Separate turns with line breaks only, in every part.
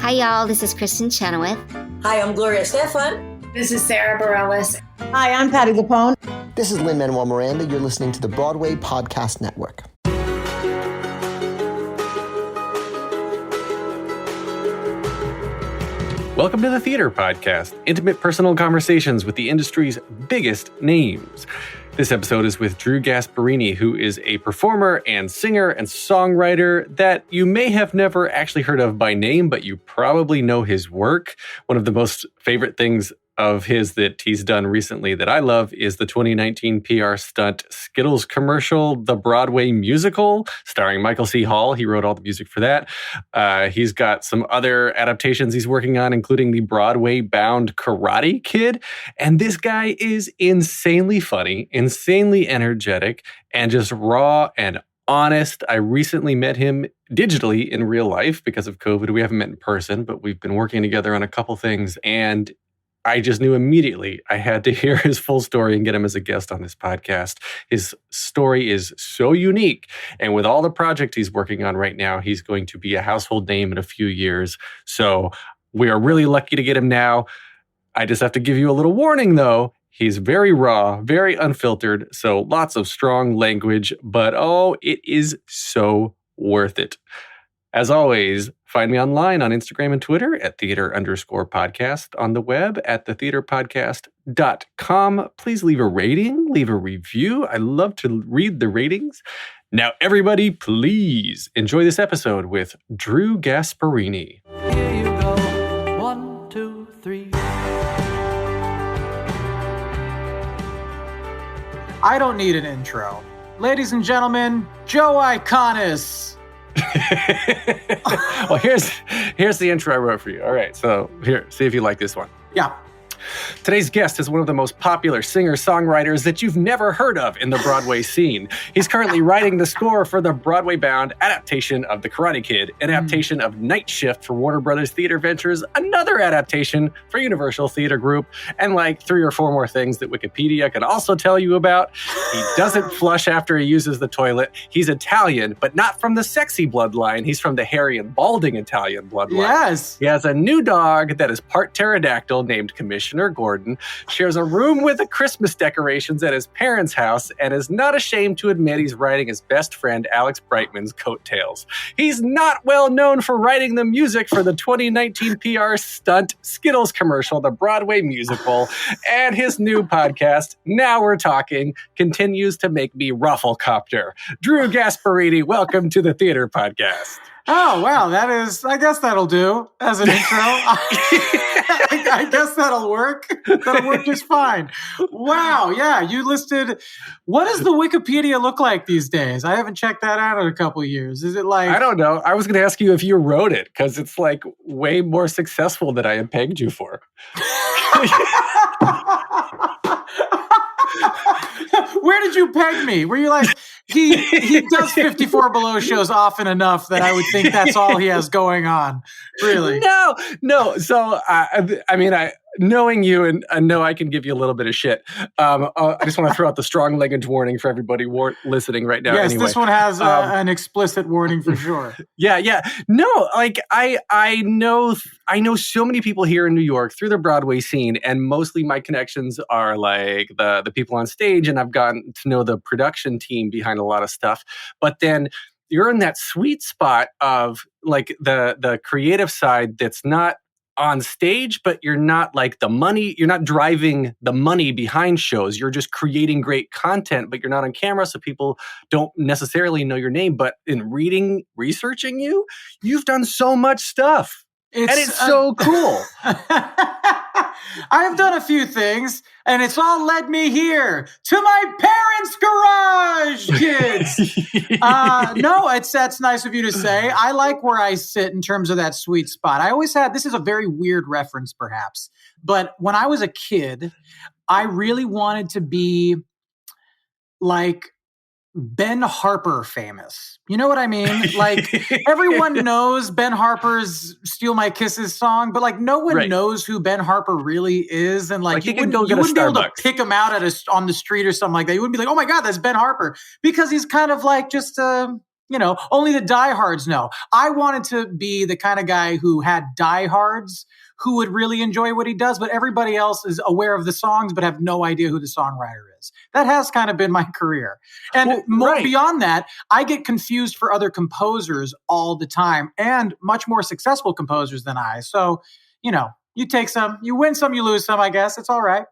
Hi, y'all. This is Kristen Chenoweth.
Hi, I'm Gloria Stefan.
This is Sarah Bareilles.
Hi, I'm Patty Lapone.
This is Lin-Manuel Miranda. You're listening to the Broadway Podcast Network.
Welcome to the Theater Podcast, intimate personal conversations with the industry's biggest names. This episode is with Drew Gasparini, who is a performer and singer and songwriter that you may have never actually heard of by name, but you probably know his work. One of the most favorite things of his that he's done recently that I love is the 2019 PR stunt Skittles commercial, the Broadway musical, starring Michael C. Hall. He wrote all the music for that. He's got some other adaptations he's working on, including the Broadway-bound Karate Kid. And this guy is insanely funny, insanely energetic, and just raw and honest. I recently met him digitally in real life because of COVID. We haven't met in person, but we've been working together on a couple things, and I just knew immediately I had to hear his full story and get him as a guest on this podcast. His story is so unique. And with all the projects he's working on right now, he's going to be a household name in a few years. So we are really lucky to get him now. I just have to give you a little warning, though. He's very raw, very unfiltered. So lots of strong language, but it is so worth it. As always, find me online on Instagram and Twitter at theater_podcast, on the web at thetheaterpodcast.com. Please leave a rating, leave a review. I love to read the ratings. Now, everybody, please enjoy this episode with Drew Gasparini.
Here you go. 1, 2, 3.
I don't need an intro. Ladies and gentlemen, Joe Iconis.
Well, here's the intro I wrote for you. All right, so here, see if you like this one.
Yeah.
Today's guest is one of the most popular singer-songwriters that you've never heard of in the Broadway scene. He's currently writing the score for the Broadway-bound adaptation of The Karate Kid, an adaptation of Night Shift for Warner Brothers Theater Ventures, another adaptation for Universal Theater Group, and like 3 or 4 more things that Wikipedia can also tell you about. He doesn't flush after he uses the toilet. He's Italian, but not from the sexy bloodline. He's from the hairy and balding Italian bloodline.
Yes.
He has a new dog that is part pterodactyl named Commissioner Gordon, shares a room with the Christmas decorations at his parents' house, and is not ashamed to admit he's writing his best friend Alex Brightman's coattails. He's not well known for writing the music for the 2019 PR stunt Skittles commercial, the Broadway musical, and his new podcast, Now We're Talking, continues to make me rufflecopter. Drew Gasparini, welcome to the Theater Podcast.
Oh, wow. I guess that'll do as an intro. I guess that'll work. That'll work just fine. Wow. Yeah. You listed, what does the Wikipedia look like these days? I haven't checked that out in a couple of years. Is it like,
I don't know. I was going to ask you if you wrote it because it's like way more successful than I had pegged you for.
Where did you peg me? Were you like, he does 54 Below shows often enough that I would think that's all he has going on. Really?
No. So, knowing you and I know I can give you a little bit of shit. I just want to throw out the strong language warning for everybody listening right now.
Yes,
anyway.
This one has an explicit warning for sure.
Yeah. No, like I know so many people here in New York through the Broadway scene, and mostly my connections are like the people on stage, and I've gotten to know the production team behind a lot of stuff. But then you're in that sweet spot of like the creative side that's not on stage, but you're not like the money, you're not driving the money behind shows. You're just creating great content, but you're not on camera, so people don't necessarily know your name. But in researching you've done so much stuff. And it's so cool.
I've done a few things, and it's all led me here to my parents' garage, kids. No, that's nice of you to say. I like where I sit in terms of that sweet spot. I always had, this is a very weird reference perhaps, but when I was a kid, I really wanted to be like Ben Harper famous. You know what I mean? Like everyone knows Ben Harper's Steal My Kisses song, but like no one knows who Ben Harper really is. And like you wouldn't be able to pick him out on the street or something like that. You wouldn't be like, oh my God, that's Ben Harper. Because he's kind of like just a only the diehards know. I wanted to be the kind of guy who had diehards who would really enjoy what he does, but everybody else is aware of the songs but have no idea who the songwriter is. That has kind of been my career. And beyond that, I get confused for other composers all the time, and much more successful composers than I. So, you take some, you win some, you lose some, I guess. It's all right.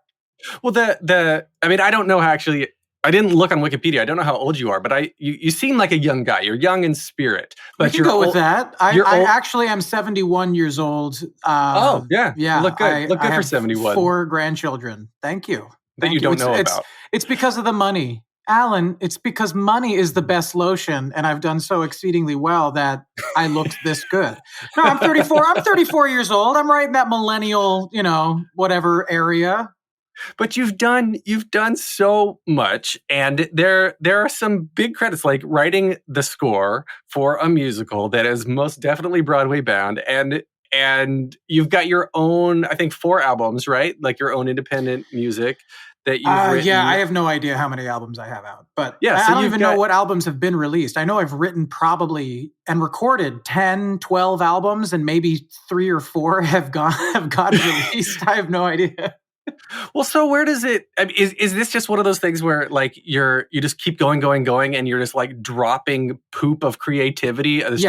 Well, I don't know how actually. I didn't look on Wikipedia. I don't know how old you are, but you seem like a young guy. You're young in spirit. But
you can go with that. I actually am 71 years old.
Yeah. You look good. Look good for 71.
4 grandchildren. Thank you.
That you don't know about.
It's because of the money. Alan, it's because money is the best lotion, and I've done so exceedingly well that I looked this good. No, I'm 34. I'm 34 years old. I'm right in that millennial, whatever area.
But you've done so much, and there are some big credits, like writing the score for a musical that is most definitely Broadway bound, and you've got your own, I think, 4 albums, right? Like your own independent music that you've written.
Yeah, I have no idea how many albums I have out, but
yeah,
I don't even know what albums have been released. I know I've written probably and recorded 10, 12 albums, and maybe 3 or 4 have got released. I have no idea.
Well, so where does it? Is this just one of those things where like you just keep going, and you're just like dropping poop of creativity, this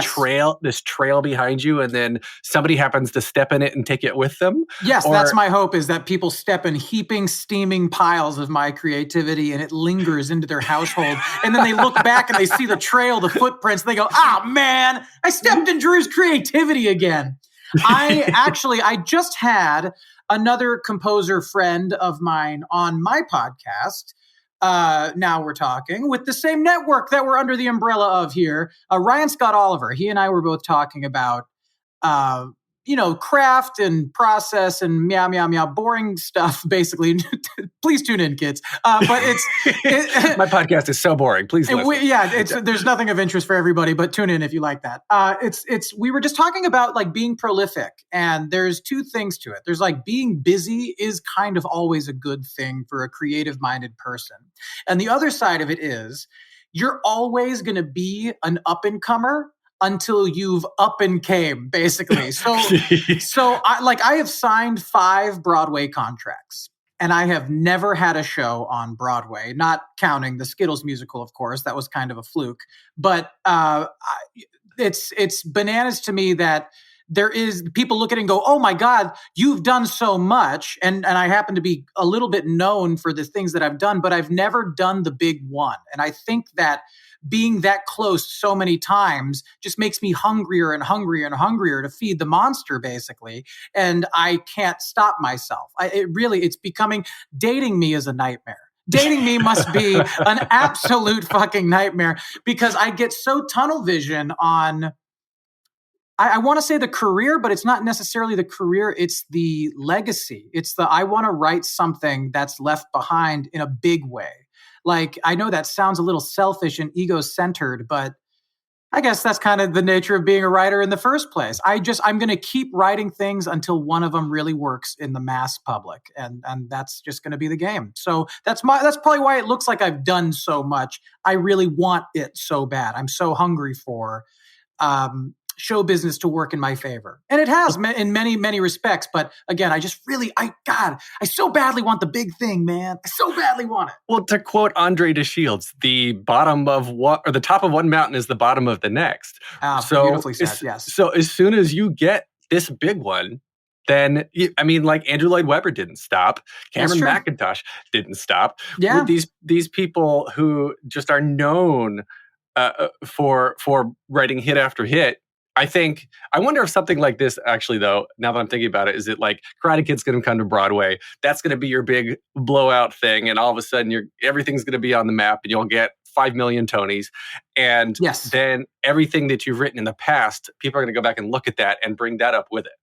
trail behind you, and then somebody happens to step in it and take it with them?
Yes, that's my hope, is that people step in heaping, steaming piles of my creativity, and it lingers into their household, and then they look back and they see the trail, the footprints, and they go, man, I stepped in Drew's creativity again. I just had another composer friend of mine on my podcast. Now we're talking with the same network that we're under the umbrella of here. Ryan Scott Oliver. He and I were both talking about, craft and process and meow, boring stuff, basically. Please tune in, kids. But
My podcast is so boring. Please listen.
There's nothing of interest for everybody, but tune in if you like that. We were just talking about like being prolific, and there's 2 things to it. There's like being busy is kind of always a good thing for a creative minded person. And the other side of it is you're always going to be an up and comer until you've up and came, basically. So I have signed 5 Broadway contracts, and I have never had a show on Broadway, not counting the Skittles musical, of course. That was kind of a fluke. But it's bananas to me that there is people look at it and go, oh my God, you've done so much. And I happen to be a little bit known for the things that I've done, but I've never done the big one. And I think that being that close so many times just makes me hungrier and hungrier and hungrier to feed the monster, basically. And I can't stop myself. It's becoming, dating me is a nightmare. Dating me must be an absolute fucking nightmare, because I get so tunnel vision on, I want to say the career, but it's not necessarily the career. It's the legacy. I want to write something that's left behind in a big way. Like, I know that sounds a little selfish and ego-centered, but I guess that's kind of the nature of being a writer in the first place. I'm going to keep writing things until one of them really works in the mass public. And that's just going to be the game. So that's probably why it looks like I've done so much. I really want it so bad. I'm so hungry for, show business to work in my favor. And it has in many, many respects. But again, I so badly want the big thing, man. I so badly want it.
Well, to quote Andre de Shields, the top of one mountain is the bottom of the next.
Beautifully said, yes.
So as soon as you get this big one, then, like Andrew Lloyd Webber didn't stop. Cameron McIntosh didn't stop.
Yeah.
These people who just are known for writing hit after hit. I wonder if something like this, actually, though, now that I'm thinking about it, is it like Karate Kid's going to come to Broadway? That's going to be your big blowout thing. And all of a sudden, everything's going to be on the map, and you'll get 5 million Tonys. And then everything that you've written in the past, people are going to go back and look at that and bring that up with it.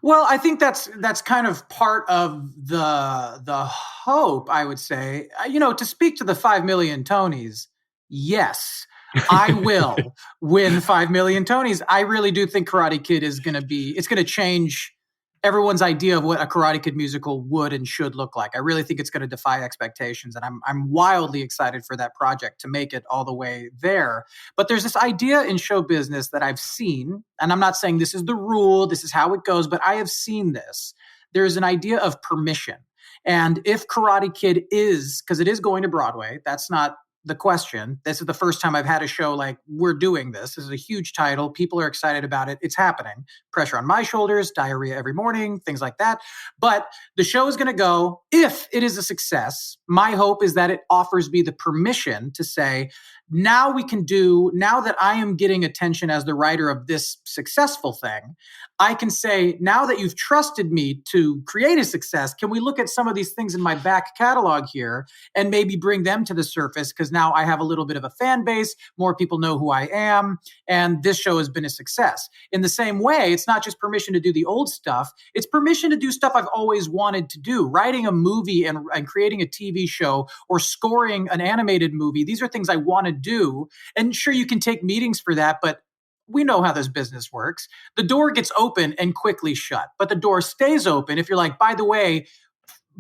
Well, I think that's kind of part of the hope, I would say. To speak to the 5 million Tonys, yes. I will win 5 million Tonys. I really do think Karate Kid it's going to change everyone's idea of what a Karate Kid musical would and should look like. I really think it's going to defy expectations, and I'm wildly excited for that project to make it all the way there. But there's this idea in show business that I've seen, and I'm not saying this is the rule, this is how it goes, but I have seen this. There's an idea of permission. And if Karate Kid is, because it is going to Broadway, that's not the question. This is the first time I've had a show like, we're doing this. This is a huge title. People are excited about it. It's happening. Pressure on my shoulders, diarrhea every morning, things like that. But the show is going to go. If it is a success, my hope is that it offers me the permission to say, now that I am getting attention as the writer of this successful thing, I can say, now that you've trusted me to create a success, can we look at some of these things in my back catalog here and maybe bring them to the surface? Because now I have a little bit of a fan base, more people know who I am, and this show has been a success. In the same way, it's not just permission to do the old stuff, it's permission to do stuff I've always wanted to do. Writing a movie and creating a TV show or scoring an animated movie, these are things I want to do. And sure, you can take meetings for that, but we know how this business works. The door gets open and quickly shut, but the door stays open if you're like, by the way,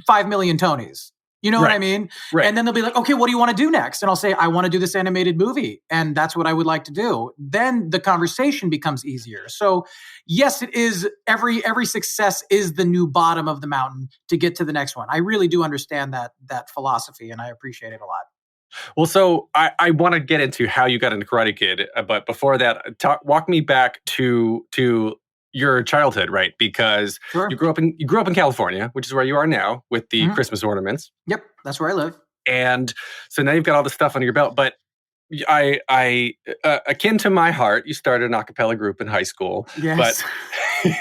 5 million Tonys. You know what I mean?
Right.
And then they'll be like, okay, what do you want to do next? And I'll say, I want to do this animated movie. And that's what I would like to do. Then the conversation becomes easier. So yes, it is every success is the new bottom of the mountain to get to the next one. I really do understand that philosophy, and I appreciate it a lot.
Well, so I want to get into how you got into Karate Kid, but before that, walk me back to your childhood, right? Because
Sure.
you grew up in California, which is where you are now with the Christmas ornaments.
Yep, that's where I live.
And so now you've got all this stuff under your belt. But I akin to my heart, you started an a cappella group in high school.
Yes.
But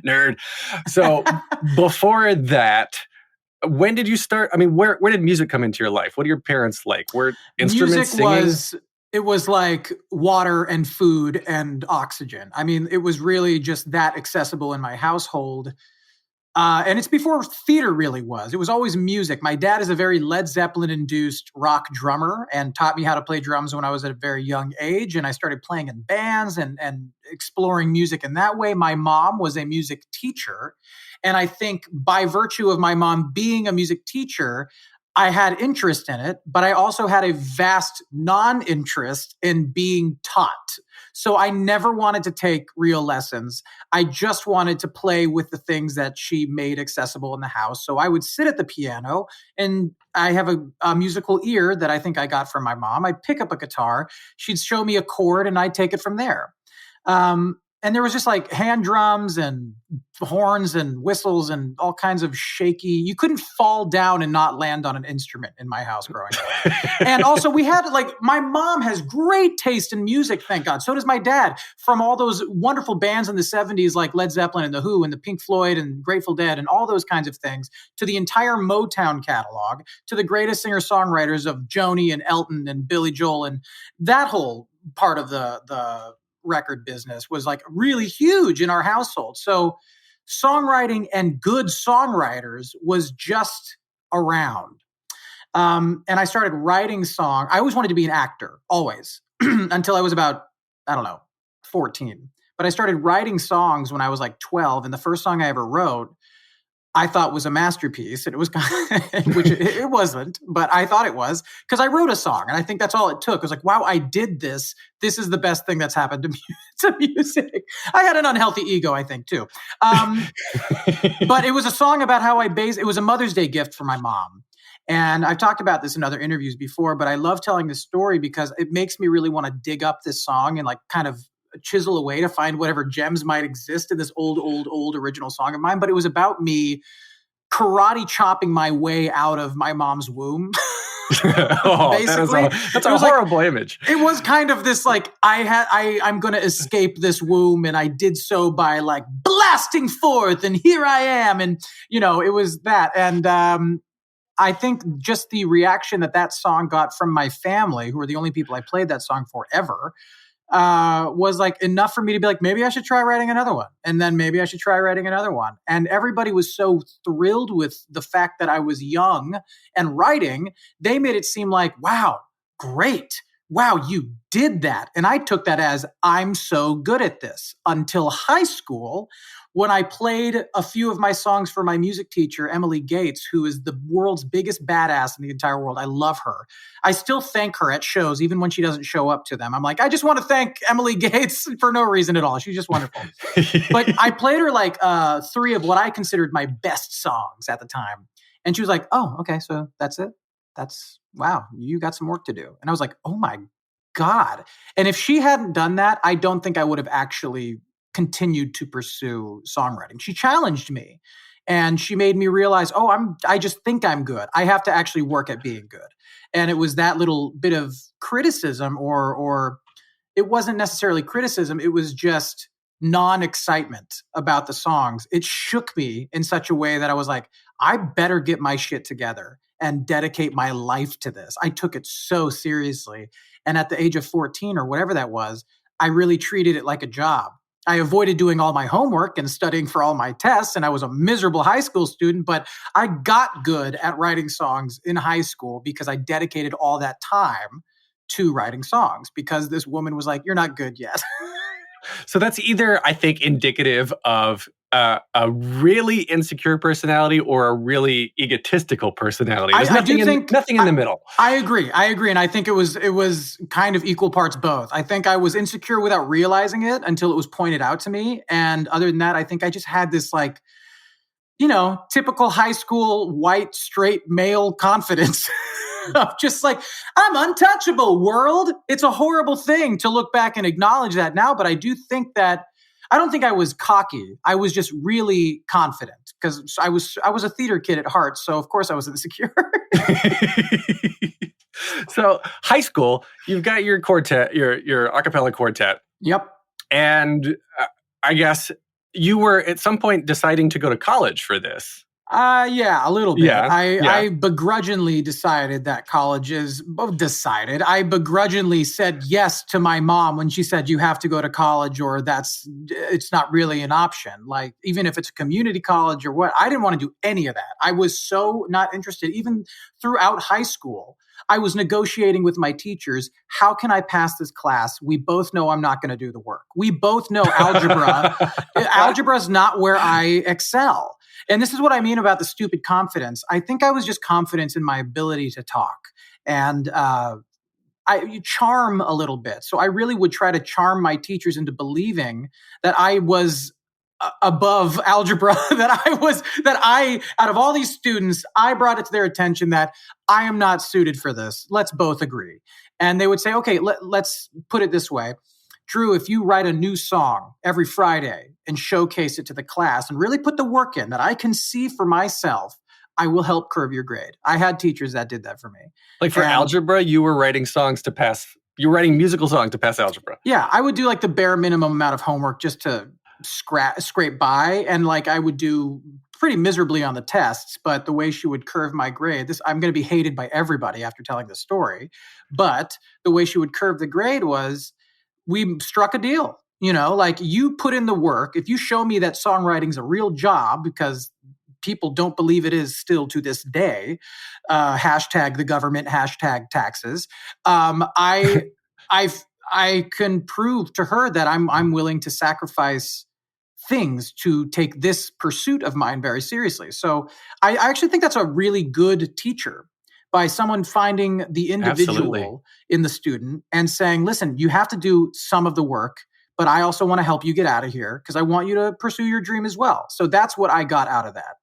nerd. So before that, when did you start? I mean, where did music come into your life? What are your parents like? Were instruments singing?
It was like water and food and oxygen. I mean, it was really just that accessible in my household. And it's before theater really was. It was always music. My dad is a very Led Zeppelin-induced rock drummer and taught me how to play drums when I was at a very young age. And I started playing in bands and exploring music in that way. My mom was a music teacher. And I think by virtue of my mom being a music teacher, I had interest in it, but I also had a vast non-interest in being taught. So I never wanted to take real lessons. I just wanted to play with the things that she made accessible in the house. So I would sit at the piano, and I have a musical ear that I think I got from my mom. I'd pick up a guitar. She'd show me a chord, and I'd take it from there. And there was just like hand drums and horns and whistles and all kinds of shaky. You couldn't fall down and not land on an instrument in my house growing up. And also we had my mom has great taste in music, thank God. So does my dad, from all those wonderful bands in the 70s like Led Zeppelin and The Who and the Pink Floyd and Grateful Dead and all those kinds of things, to the entire Motown catalog, to the greatest singer-songwriters of Joni and Elton and Billy Joel. And that whole part of the record business was like really huge in our household. So songwriting and good songwriters was just around. And I started writing songs. I always wanted to be an actor, always, until I was about, 14. But I started writing songs when I was like 12. And the first song I ever wrote, I thought was a masterpiece. And it was which it wasn't, but I thought it was, because I wrote a song. And I think that's all it took. It was like, wow, I did this. This is the best thing that's happened to music. I had an unhealthy ego, I think, too. But it was a song about how it was a Mother's Day gift for my mom. And I've talked about this in other interviews before, but I love telling this story because it makes me really want to dig up this song and like kind of chisel away to find whatever gems might exist in this old original song of mine. But it was about me karate chopping my way out of my mom's womb.
Basically, that's a horrible image.
It was kind of this like I'm going to escape this womb, and I did so by like blasting forth, and here I am, and it was that. And I think just the reaction that song got from my family, who were the only people I played that song for ever, was like enough for me to be like, maybe I should try writing another one. And then maybe I should try writing another one. And everybody was so thrilled with the fact that I was young and writing. They made it seem like, wow, great. wow, you did that. And I took that as, I'm so good at this, until high school, when I played a few of my songs for my music teacher, Emily Gates, who is the world's biggest badass in the entire world. I love her. I still thank her at shows, even when she doesn't show up to them. I'm like, I just want to thank Emily Gates for no reason at all. She's just wonderful. But I played her like 3 of what I considered my best songs at the time. And she was like, oh, okay, so that's it? Wow, you got some work to do. And I was like, oh my God. And if she hadn't done that, I don't think I would have actually continued to pursue songwriting. She challenged me and she made me realize, I just think I'm good. I have to actually work at being good. And it was that little bit of criticism, or it wasn't necessarily criticism. It was just non-excitement about the songs. It shook me in such a way that I was like, I better get my shit together and dedicate my life to this. I took it so seriously. And at the age of 14 or whatever that was, I really treated it like a job. I avoided doing all my homework and studying for all my tests, and I was a miserable high school student, but I got good at writing songs in high school because I dedicated all that time to writing songs, because this woman was like, you're not good yet.
So that's either, I think, indicative of a really insecure personality or a really egotistical personality. There's nothing in the middle.
I agree. And I think it was kind of equal parts both. I think I was insecure without realizing it until it was pointed out to me. And other than that, I think I just had this like, typical high school white straight male confidence of just like, I'm untouchable, world. It's a horrible thing to look back and acknowledge that now, but I do think that I don't think I was cocky. I was just really confident because I was a theater kid at heart. So of course I was insecure.
So high school, you've got your quartet, your a cappella quartet.
Yep.
And I guess you were at some point deciding to go to college for this.
Yeah, a little bit.
Yeah,
I begrudgingly decided that college is decided. I begrudgingly said yes to my mom when she said you have to go to college or it's not really an option. Like, even if it's a community college or what, I didn't want to do any of that. I was so not interested. Even throughout high school, I was negotiating with my teachers. How can I pass this class? We both know I'm not going to do the work. We both know algebra. Algebra is not where I excel. And this is what I mean about the stupid confidence. I think I was just confident in my ability to talk and you charm a little bit. So I really would try to charm my teachers into believing that I was above algebra, that out of all these students, I brought it to their attention that I am not suited for this. Let's both agree. And they would say, okay, let's put it this way. Drew, if you write a new song every Friday and showcase it to the class and really put the work in that I can see for myself, I will help curve your grade. I had teachers that did that for me.
Like for algebra, you were writing musical songs to pass algebra.
Yeah, I would do like the bare minimum amount of homework just to scrape by. And like I would do pretty miserably on the tests, but the way she would curve my grade, I'm going to be hated by everybody after telling the story. But the way she would curve the grade was, we struck a deal, like you put in the work. If you show me that songwriting's a real job, because people don't believe it is still to this day, hashtag the government, hashtag taxes. I can prove to her that I'm willing to sacrifice things to take this pursuit of mine very seriously. So I actually think that's a really good teacher, by someone finding the individual
Absolutely.
In the student and saying, listen, you have to do some of the work, but I also want to help you get out of here because I want you to pursue your dream as well. So that's what I got out of that.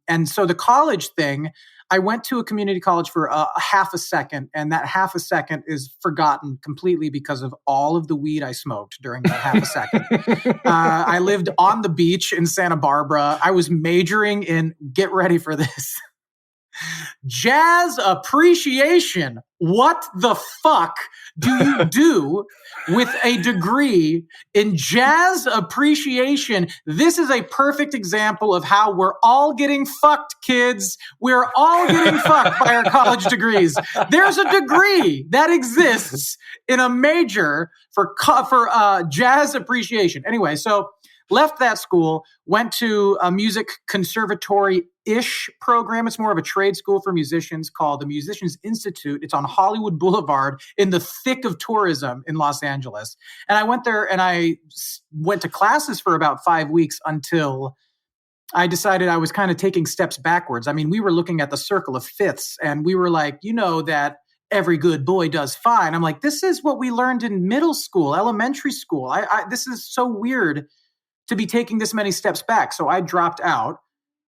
And so the college thing, I went to a community college for a half a second, and that half a second is forgotten completely because of all of the weed I smoked during that half a second. I lived on the beach in Santa Barbara. I was majoring in, get ready for this, jazz appreciation. What the fuck do you do with a degree in jazz appreciation? This is a perfect example of how we're all getting fucked, kids. We're all getting fucked by our college degrees. There's a degree that exists in a major for jazz appreciation. Anyway, so left that school, went to a music conservatory-ish program. It's more of a trade school for musicians called the Musicians Institute. It's on Hollywood Boulevard in the thick of tourism in Los Angeles. And I went there and I went to classes for about 5 weeks until I decided I was kind of taking steps backwards. I mean, we were looking at the circle of fifths and we were like, that every good boy does fine. I'm like, this is what we learned in middle school, elementary school. This is so weird to be taking this many steps back. So I dropped out.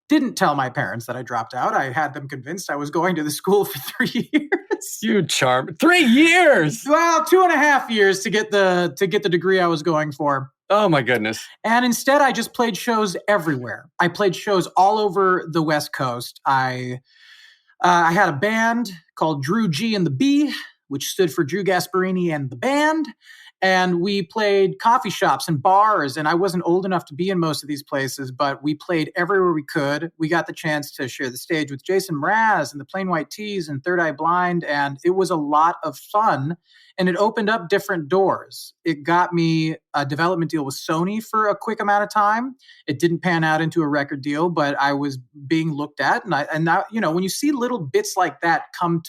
Didn't tell my parents that I dropped out. I had them convinced I was going to the school for 3 years.
You charm. 3 years.
Well, 2.5 years to get the degree I was going for.
Oh my goodness.
And instead I just played shows everywhere. I played shows all over the West Coast. I had a band called Drew G and the B, which stood for Drew Gasparini and the Band. And we played coffee shops and bars. And I wasn't old enough to be in most of these places, but we played everywhere we could. We got the chance to share the stage with Jason Mraz and the Plain White T's and Third Eye Blind. And it was a lot of fun. And it opened up different doors. It got me a development deal with Sony for a quick amount of time. It didn't pan out into a record deal, but I was being looked at. And now, when you see little bits like that come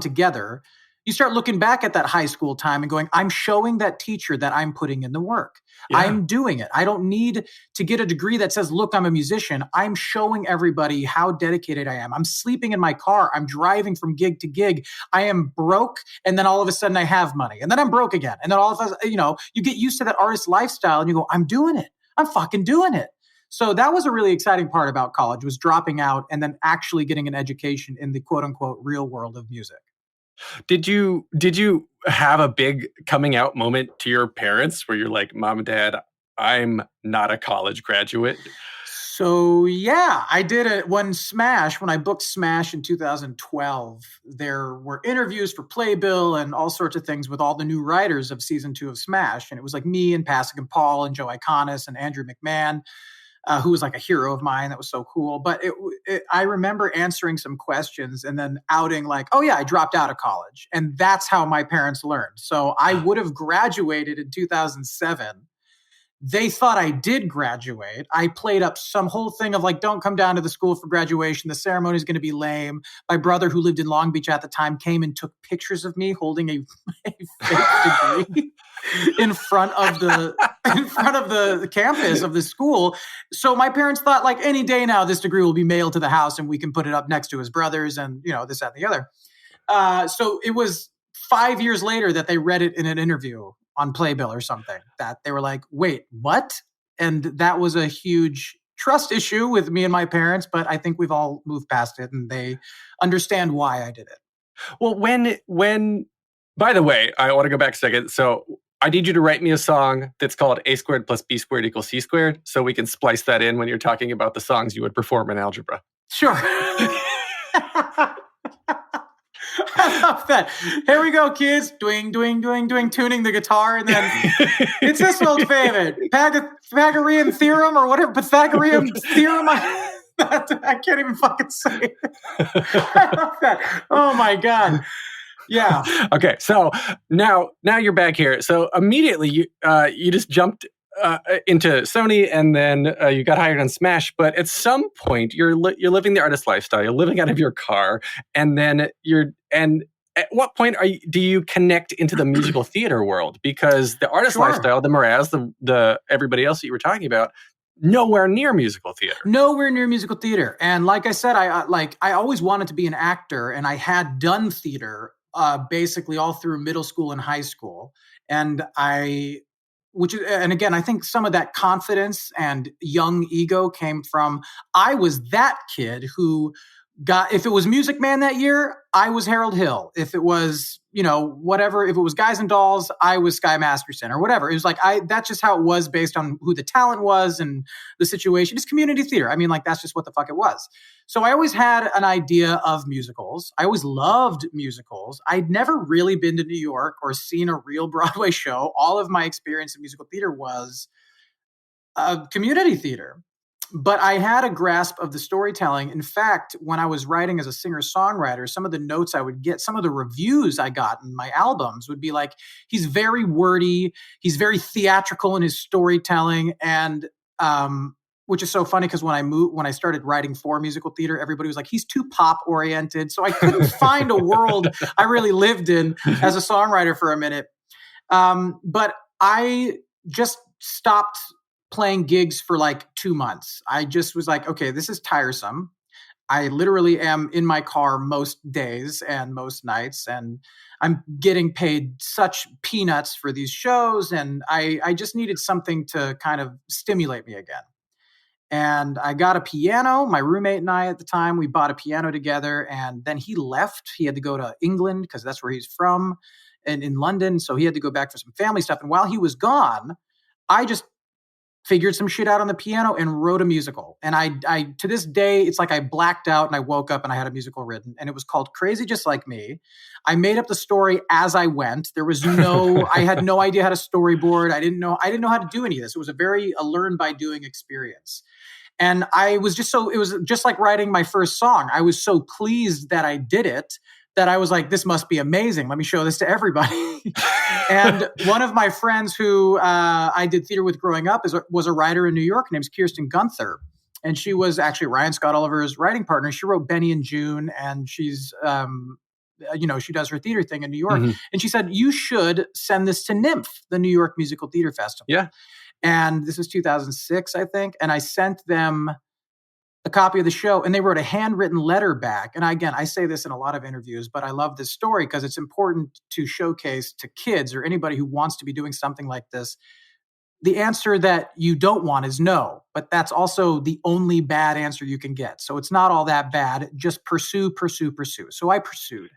together, you start looking back at that high school time and going, I'm showing that teacher that I'm putting in the work. Yeah. I'm doing it. I don't need to get a degree that says, look, I'm a musician. I'm showing everybody how dedicated I am. I'm sleeping in my car. I'm driving from gig to gig. I am broke. And then all of a sudden I have money. And then I'm broke again. And then all of a sudden, you get used to that artist lifestyle and you go, I'm doing it. I'm fucking doing it. So that was a really exciting part about college, was dropping out and then actually getting an education in the quote unquote real world of music.
Did you have a big coming out moment to your parents where you're like, Mom and Dad, I'm not a college graduate?
So yeah, I did it when I booked Smash in 2012, there were interviews for Playbill and all sorts of things with all the new writers of season 2 of Smash. And it was like me and Pasek and Paul and Joe Iconis and Andrew McMahon, who was like a hero of mine. That was so cool. But I remember answering some questions and then outing like, oh yeah, I dropped out of college. And that's how my parents learned. So I would have graduated in 2007. They thought I did graduate. I played up some whole thing of like, don't come down to the school for graduation. The ceremony is going to be lame. My brother, who lived in Long Beach at the time, came and took pictures of me holding a fake degree in front of the campus of the school. So my parents thought like any day now, this degree will be mailed to the house and we can put it up next to his brother's and, this, that, and the other. So it was 5 years later that they read it in an interview on Playbill or something, that they were like, wait, what? And that was a huge trust issue with me and my parents, but I think we've all moved past it and they understand why I did it.
Well, when, by the way, I want to go back a second. So I need you to write me a song that's called A squared plus B squared equals C squared, so we can splice that in when you're talking about the songs you would perform in algebra.
Sure. I love that. Here we go, kids. Doing, tuning the guitar. And then it's this old favorite. Pythagorean theorem or whatever. Pythagorean theorem. I can't even fucking say it. I love that. Oh my God. Yeah.
Okay. So now you're back here. So immediately you just jumped into Sony, and then you got hired on Smash. But at some point, you're living the artist lifestyle. You're living out of your car, and then at what point do you connect into the musical theater world? Because the artist lifestyle, the Mraz, the everybody else that you were talking about, nowhere near musical theater.
Nowhere near musical theater. And like I said, I always wanted to be an actor, and I had done theater basically all through middle school and high school, and again, I think some of that confidence and young ego came from, I was that kid who if it was Music Man that year, I was Harold Hill. If it was, whatever, if it was Guys and Dolls, I was Sky Masterson or whatever. It was like, that's just how it was based on who the talent was and the situation. It's community theater. I mean, like, that's just what the fuck it was. So I always had an idea of musicals. I always loved musicals. I'd never really been to New York or seen a real Broadway show. All of my experience in musical theater was community theater. But I had a grasp of the storytelling. In fact, when I was writing as a singer-songwriter, some of the notes I would get, some of the reviews I got in my albums would be like, he's very wordy, he's very theatrical in his storytelling, and which is so funny because when I started writing for musical theater, everybody was like, he's too pop-oriented. So I couldn't find a world I really lived in as a songwriter for a minute. But I just stopped playing gigs for like 2 months. I just was like, okay, this is tiresome. I literally am in my car most days and most nights, and I'm getting paid such peanuts for these shows. And I just needed something to kind of stimulate me again. And I got a piano. My roommate and I at the time, we bought a piano together, and then he left. He had to go to England because that's where he's from, and in London. So he had to go back for some family stuff. And while he was gone, I just figured some shit out on the piano and wrote a musical. And I to this day, it's like I blacked out and I woke up and I had a musical written, and it was called Crazy Just Like Me. I made up the story as I went. There was I had no idea how to storyboard. I didn't know how to do any of this. It was a learn by doing experience. And it was just like writing my first song. I was so pleased that I did it that I was like, this must be amazing. Let me show this to everybody. And one of my friends who I did theater with growing up was a writer in New York. Her name's Kirsten Gunther. And she was actually Ryan Scott Oliver's writing partner. She wrote Benny and June, and she's, she does her theater thing in New York. Mm-hmm. And she said, you should send this to NYMF, the New York Musical Theater Festival.
Yeah.
And this was 2006, I think. And I sent them a copy of the show, and they wrote a handwritten letter back. And again, I say this in a lot of interviews, but I love this story because it's important to showcase to kids or anybody who wants to be doing something like this. The answer that you don't want is no, but that's also the only bad answer you can get. So it's not all that bad. Just pursue. So I pursued.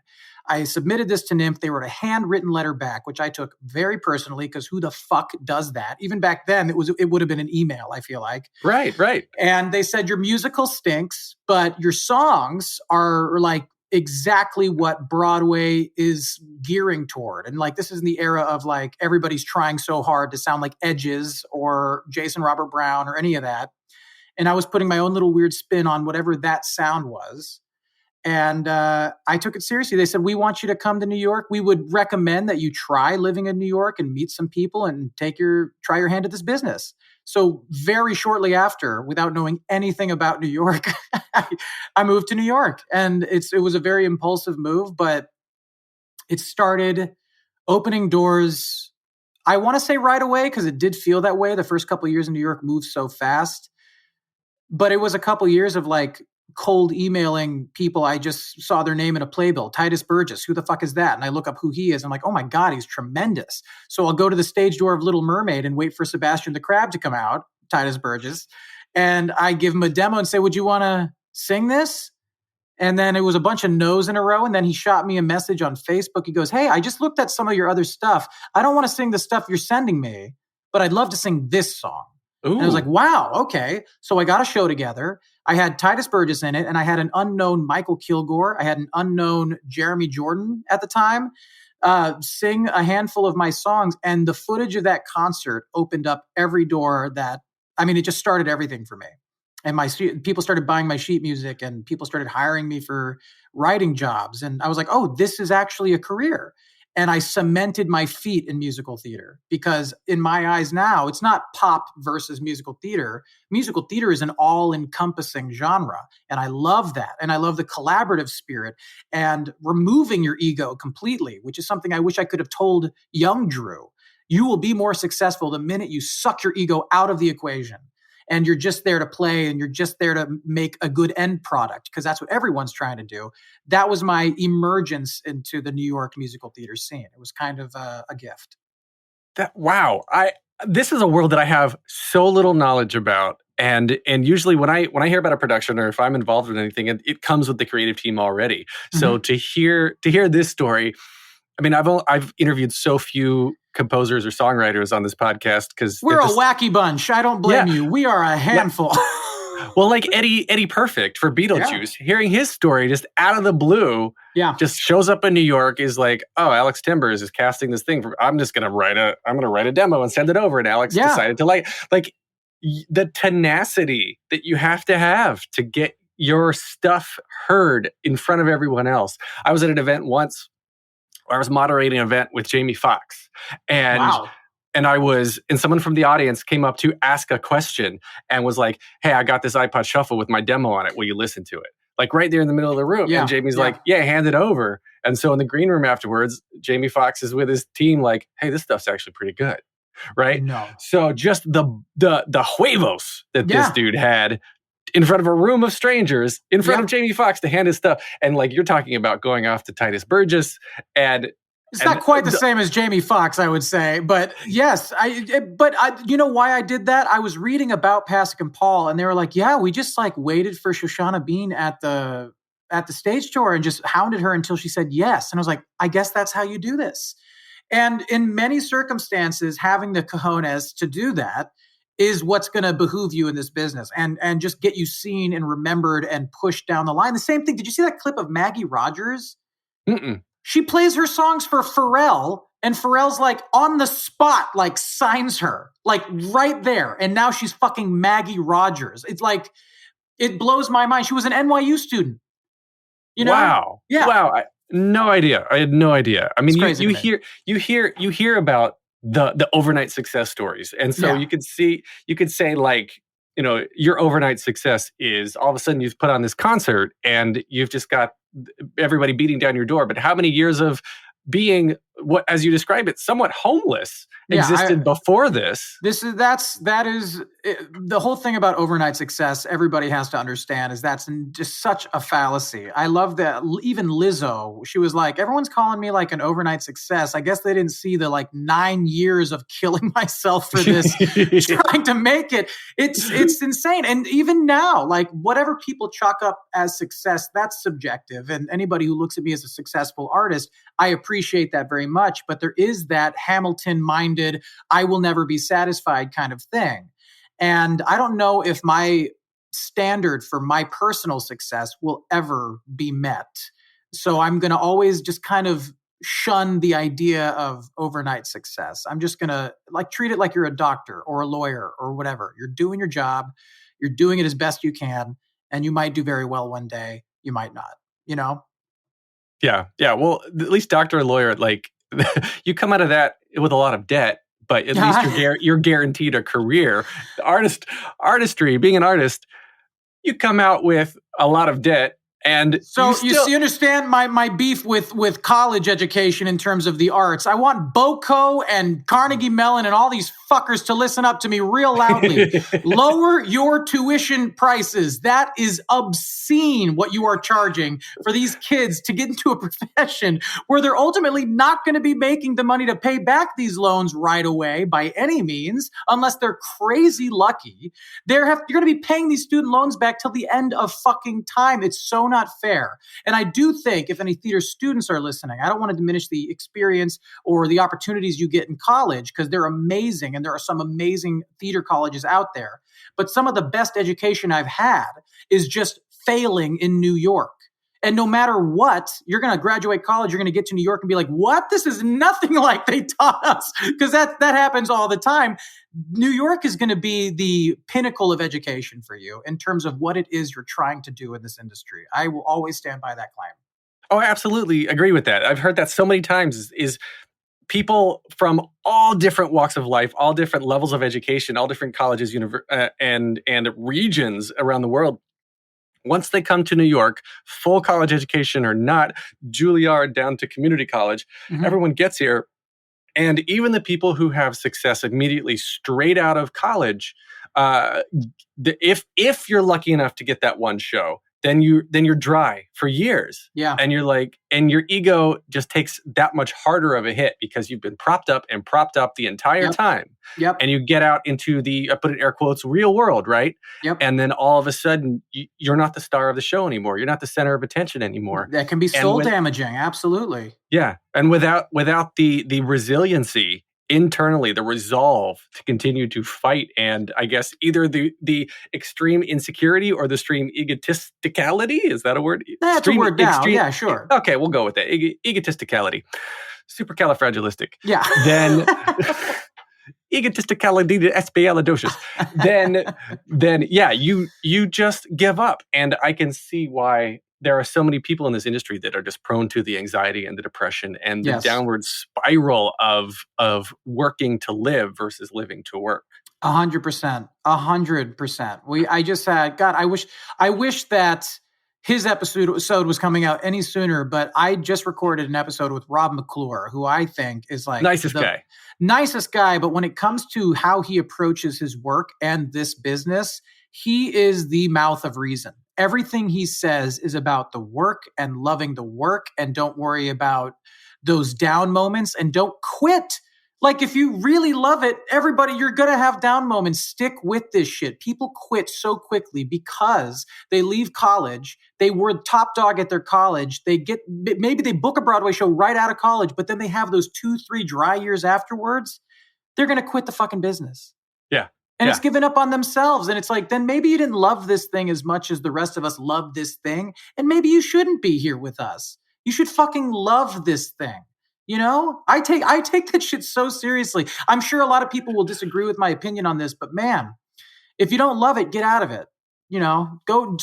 I submitted this to NYMF. They wrote a handwritten letter back, which I took very personally because who the fuck does that? Even back then, it would have been an email, I feel like.
Right.
And they said, your musical stinks, but your songs are like exactly what Broadway is gearing toward. And like, this is in the era of like, everybody's trying so hard to sound like Edges or Jason Robert Brown or any of that. And I was putting my own little weird spin on whatever that sound was. And I took it seriously. They said, we want you to come to New York. We would recommend that you try living in New York and meet some people and try your hand at this business. So very shortly after, without knowing anything about New York, I moved to New York. And it was a very impulsive move, but it started opening doors. I want to say right away, because it did feel that way. The first couple of years in New York moved so fast. But it was a couple of years of like, cold emailing people. I just saw their name in a playbill, Titus Burgess. Who the fuck is that? And I look up who he is. I'm like, oh my God, he's tremendous. So I'll go to the stage door of Little Mermaid and wait for Sebastian the Crab to come out, Titus Burgess. And I give him a demo and say, would you want to sing this? And then it was a bunch of no's in a row. And then he shot me a message on Facebook. He goes, hey, I just looked at some of your other stuff. I don't want to sing the stuff you're sending me, but I'd love to sing this song. Ooh. And I was like, wow, okay. So I got a show together. I had Titus Burgess in it, and I had an unknown Michael Kilgore. I had an unknown Jeremy Jordan at the time sing a handful of my songs. And the footage of that concert opened up every door it just started everything for me. And people started buying my sheet music, and people started hiring me for writing jobs. And I was like, oh, this is actually a career. And I cemented my feet in musical theater because in my eyes now, it's not pop versus musical theater. Musical theater is an all-encompassing genre. And I love that. And I love the collaborative spirit and removing your ego completely, which is something I wish I could have told young Drew. You will be more successful the minute you suck your ego out of the equation. And you're just there to play, and you're just there to make a good end product, because that's what everyone's trying to do. That was my emergence into the New York musical theater scene. It was kind of a gift.
Wow. This is a world that I have so little knowledge about. And usually when I hear about a production, or if I'm involved in anything, it comes with the creative team already. Mm-hmm. So to hear this story, I mean, I've interviewed so few composers or songwriters on this podcast because
we're a wacky bunch. I don't blame you. We are a handful.
Yeah. Well, like Eddie Perfect for Beetlejuice, hearing his story just out of the blue, just shows up in New York, is like, oh, Alex Timbers is casting this thing. I'm just gonna write a demo and send it over. And Alex decided to like the tenacity that you have to get your stuff heard in front of everyone else. I was at an event once where I was moderating an event with Jamie Foxx, and
Wow.
and someone from the audience came up to ask a question and was like, "Hey, I got this iPod Shuffle with my demo on it. Will you listen to it?" Like right there in the middle of the room.
Yeah,
And Jamie's
yeah.
like, "Yeah, hand it over." And so in the green room afterwards, Jamie Foxx is with his team like, "Hey, this stuff's actually pretty good." Right?
No.
So just the huevos that this dude had in front of a room of strangers, in front of Jamie Foxx to hand his stuff. And like you're talking about going off to Titus Burgess, and
it's not quite the same as Jamie Foxx, I would say, but yes, you know why I did that? I was reading about Pasek and Paul, and they were like, "Yeah, we just like waited for Shoshana Bean at the stage tour and just hounded her until she said yes." And I was like, I guess that's how you do this. And in many circumstances, having the cojones to do that is what's going to behoove you in this business and just get you seen and remembered and pushed down the line. The same thing. Did you see that clip of Maggie Rogers?
Mm-mm.
She plays her songs for Pharrell, and Pharrell's like on the spot, like signs her, like right there. And now she's fucking Maggie Rogers. It's like, it blows my mind. She was an NYU student. You know?
Wow.
Yeah.
Wow. No idea. I had no idea. I mean,
It's
you
crazy
hear about the overnight success stories. And so you could say like, you know, your overnight success is all of a sudden you've put on this concert and you've just got everybody beating down your door. But how many years of being, what, as you describe it, somewhat homeless existed before this?
That is the whole thing about overnight success. Everybody has to understand is that's just such a fallacy. I love that. Even Lizzo, she was like, everyone's calling me like an overnight success. I guess they didn't see the like 9 years of killing myself for this, trying to make it. It's insane. And even now, like whatever people chalk up as success, that's subjective. And anybody who looks at me as a successful artist, I appreciate that very much. But there is that Hamilton-minded, I will never be satisfied kind of thing. And I don't know if my standard for my personal success will ever be met. So I'm going to always just kind of shun the idea of overnight success. I'm just going to like treat it like you're a doctor or a lawyer or whatever. You're doing your job. You're doing it as best you can. And you might do very well one day. You might not, you know?
Yeah. Yeah. Well, at least doctor or lawyer, like you come out of that with a lot of debt, but at least you're guaranteed a career. Artistry, being an artist, you come out with a lot of debt. And
so you understand my beef with college education in terms of the arts. I want Boco and Carnegie Mellon and all these fuckers to listen up to me real loudly. Lower your tuition prices. That is obscene what you are charging for these kids to get into a profession where they're ultimately not going to be making the money to pay back these loans right away by any means, unless they're crazy lucky. You're going to be paying these student loans back till the end of fucking time. It's so not fair. And I do think if any theater students are listening, I don't want to diminish the experience or the opportunities you get in college because they're amazing and there are some amazing theater colleges out there. But some of the best education I've had is just failing in New York. And no matter what, you're going to graduate college, you're going to get to New York and be like, what? This is nothing like they taught us. Because that happens all the time. New York is going to be the pinnacle of education for you in terms of what it is you're trying to do in this industry. I will always stand by that claim.
Oh, I absolutely agree with that. I've heard that so many times is people from all different walks of life, all different levels of education, all different colleges, and regions around the world. Once they come to New York, full college education or not, Juilliard down to community college, everyone gets here. And even the people who have success immediately straight out of college, if you're lucky enough to get that one show, then you're dry for years. Yeah. And you're like, and your ego just takes that much harder of a hit because you've been propped up the entire time. Yep. And you get out into the, I put in air quotes, real world, right? Yep. And then all of a sudden, you're not the star of the show anymore. You're not the center of attention anymore.
That can be soul damaging. Absolutely.
Yeah. And without the resiliency internally, the resolve to continue to fight, and I guess either the extreme insecurity or the extreme egotisticality, is that a word?
That's extreme, a word now. Yeah, sure.
Okay, we'll go with that. Egotisticality. Supercalifragilistic.
Yeah.
Then egotisticality espialidocious, then yeah, you just give up. And I can see why there are so many people in this industry that are just prone to the anxiety and the depression and the downward spiral of working to live versus living to work.
100%. 100%. I just had, God, I wish that his episode was coming out any sooner, but I just recorded an episode with Rob McClure, who I think is like nicest guy. But when it comes to how he approaches his work and this business, he is the mouth of reason. Everything he says is about the work and loving the work, and don't worry about those down moments, and don't quit. Like, if you really love it, everybody, you're going to have down moments. Stick with this shit. People quit so quickly because they leave college. They were top dog at their college. Maybe they book a Broadway show right out of college, but then they have those 2-3 dry years afterwards. They're going to quit the fucking business.
Yeah.
And it's given up on themselves. And it's like, then maybe you didn't love this thing as much as the rest of us love this thing. And maybe you shouldn't be here with us. You should fucking love this thing. You know, I take that shit so seriously. I'm sure a lot of people will disagree with my opinion on this, but man, if you don't love it, get out of it. You know, go